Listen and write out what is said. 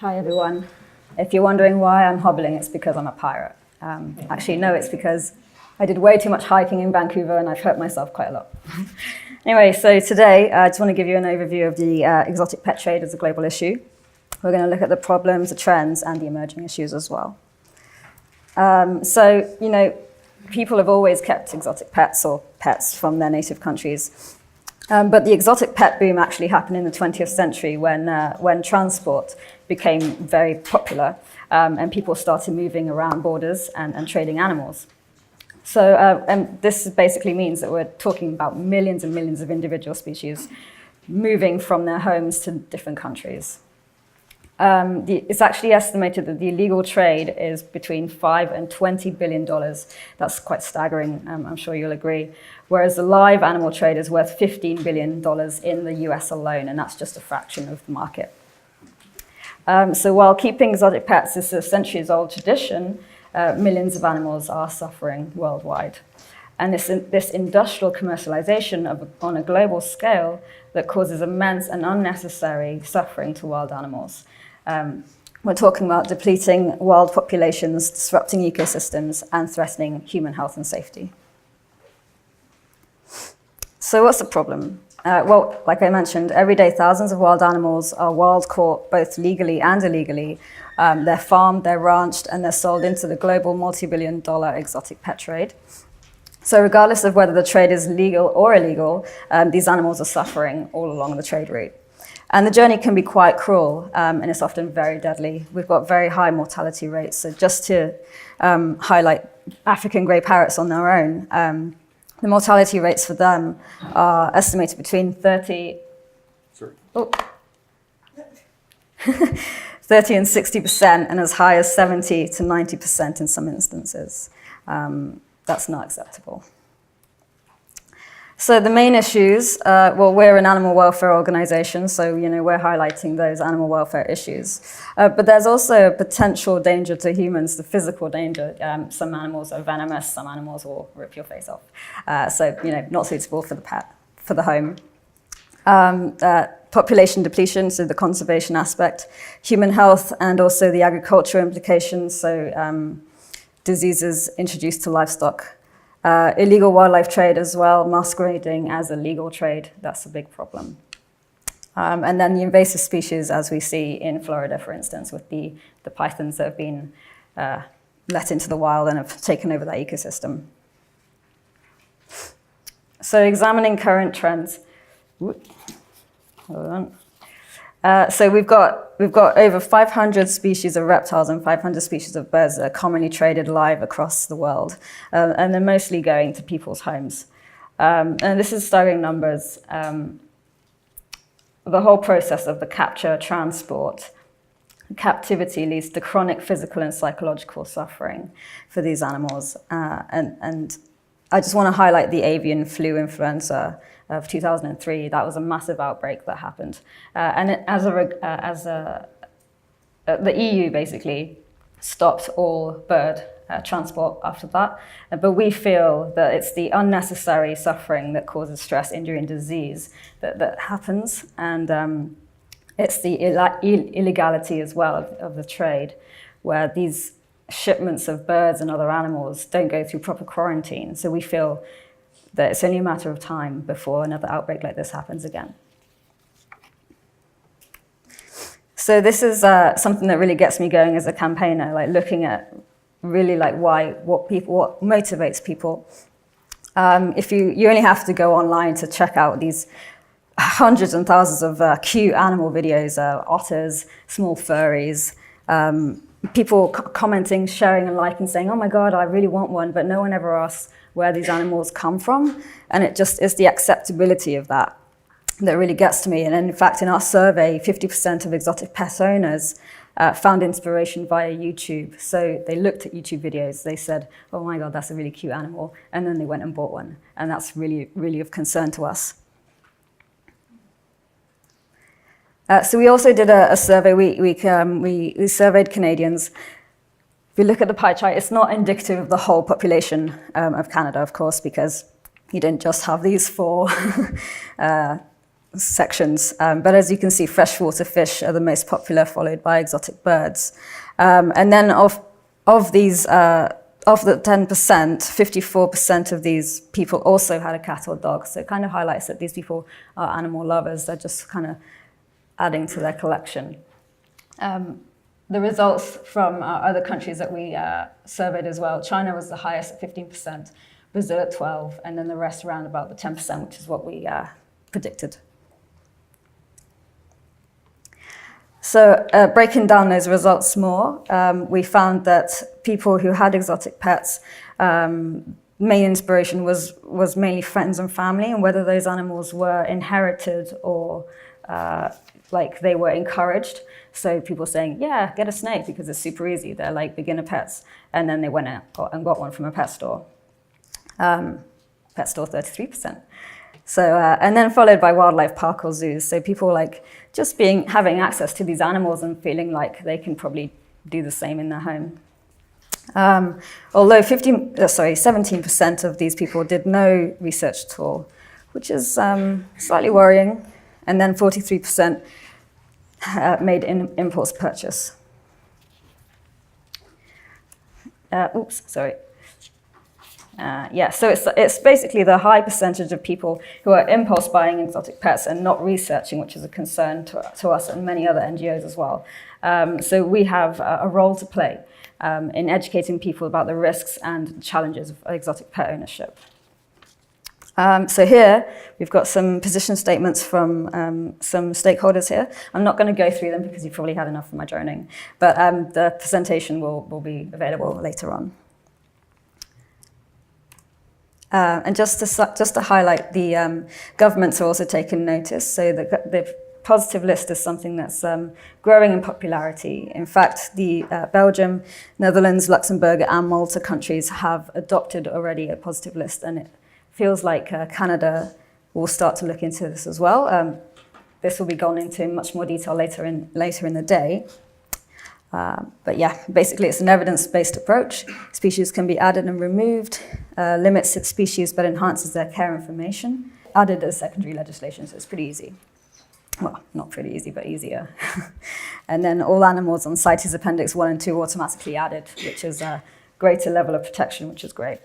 Hi everyone. If you're wondering why I'm hobbling, it's because I'm a pirate. Actually, no, it's because I did way too much hiking in Vancouver and I've hurt myself quite a lot. Anyway, so today I just want to give you an overview of the exotic pet trade as a global issue. We're going to look at the problems, the trends, and the emerging issues as well. People have always kept exotic pets or pets from their native countries. But the exotic pet boom actually happened in the 20th century when transport became very popular and people started moving around borders and trading animals. So and this basically means that we're talking about millions and millions of individual species moving from their homes to different countries. It's actually estimated that the illegal trade is between $5 and $20 billion. That's quite staggering, I'm sure you'll agree. Whereas the live animal trade is worth $15 billion in the US alone, and that's just a fraction of the market. So while keeping exotic pets is a centuries-old tradition, millions of animals are suffering worldwide. And this industrial commercialization on a global scale that causes immense and unnecessary suffering to wild animals. We're talking about depleting wild populations, disrupting ecosystems, and threatening human health and safety. So what's the problem? Well, like I mentioned, every day thousands of wild animals are wild caught, both legally and illegally. They're farmed, they're ranched, and they're sold into the global multi-billion-dollar exotic pet trade. So regardless of whether the trade is legal or illegal, these animals are suffering all along the trade route. And the journey can be quite cruel, and it's often very deadly. We've got very high mortality rates. So just to highlight African grey parrots on their own, the mortality rates for them are estimated between 30 and 60%, and as high as 70 to 90% in some instances. That's not acceptable. So the main issues, well, we're an animal welfare organization, so we're highlighting those animal welfare issues. But there's also a potential danger to humans, the physical danger. Some animals are venomous, some animals will rip your face off. So not suitable for the pet, for the home. Population depletion, so the conservation aspect, human health, and also the agricultural implications, so diseases introduced to livestock. Illegal wildlife trade as well, masquerading as a legal trade, that's a big problem. And then the invasive species, as we see in Florida, for instance, with the pythons that have been let into the wild and have taken over that ecosystem. So examining current trends. Hold on. So we've got over 500 species of reptiles and 500 species of birds that are commonly traded live across the world, and they're mostly going to people's homes. And this is staggering numbers. The whole process of the capture, transport, captivity leads to chronic physical and psychological suffering for these animals. And I just want to highlight the avian flu influenza of 2003. That was a massive outbreak that happened. The EU basically stopped all bird transport after that. But we feel that it's the unnecessary suffering that causes stress, injury, and disease that happens. And it's the illegality as well of the trade, where these shipments of birds and other animals don't go through proper quarantine. So we feel that it's only a matter of time before another outbreak like this happens again. So this is something that really gets me going as a campaigner, like looking at really like what motivates people. If you only have to go online to check out these hundreds and thousands of cute animal videos, otters, small furries, people commenting, sharing and liking, saying, oh my God, I really want one, but no one ever asks where these animals come from. And it just is the acceptability of that really gets to me. And in fact, in our survey, 50% of exotic pet owners found inspiration via YouTube. So they looked at YouTube videos, they said, oh my God, that's a really cute animal. And then they went and bought one. And that's really, really of concern to us. So we also did a survey. We surveyed Canadians. If you look at the pie chart, it's not indicative of the whole population of Canada, of course, because you didn't just have these four sections. But as you can see, freshwater fish are the most popular, followed by exotic birds. And then of these, of the 10%, 54% of these people also had a cat or dog. So it kind of highlights that these people are animal lovers. They're just kind of adding to their collection. The results from other countries that we surveyed as well, China was the highest at 15%, Brazil at 12%, and then the rest around about the 10%, which is what we predicted. So breaking down those results more, we found that people who had exotic pets, main inspiration was mainly friends and family, and whether those animals were inherited or like they were encouraged. So people saying, yeah, get a snake because it's super easy. They're like beginner pets. And then they went out and got one from a pet store. Pet store, 33%. So, and then followed by wildlife park or zoos. So people like just having access to these animals and feeling like they can probably do the same in their home. Although 17% of these people did no research at all, which is slightly worrying. And then 43% made an impulse purchase. So it's basically the high percentage of people who are impulse buying exotic pets and not researching, which is a concern to us and many other NGOs as well. So we have a role to play in educating people about the risks and challenges of exotic pet ownership. So here, we've got some position statements from some stakeholders here. I'm not going to go through them because you've probably had enough of my droning, but the presentation will be available later on. And just to highlight, the governments are also taking notice. So the positive list is something that's growing in popularity. In fact, the Belgium, Netherlands, Luxembourg, and Malta countries have adopted already a positive list, and it feels like Canada will start to look into this as well. This will be gone into much more detail later in the day. But yeah, basically it's an evidence-based approach. Species can be added and removed, limits its species but enhances their care information. Added as secondary legislation, so it's pretty easy. Well, not pretty easy, but easier. And then all animals on CITES Appendix 1 and 2 automatically added, which is a greater level of protection, which is great.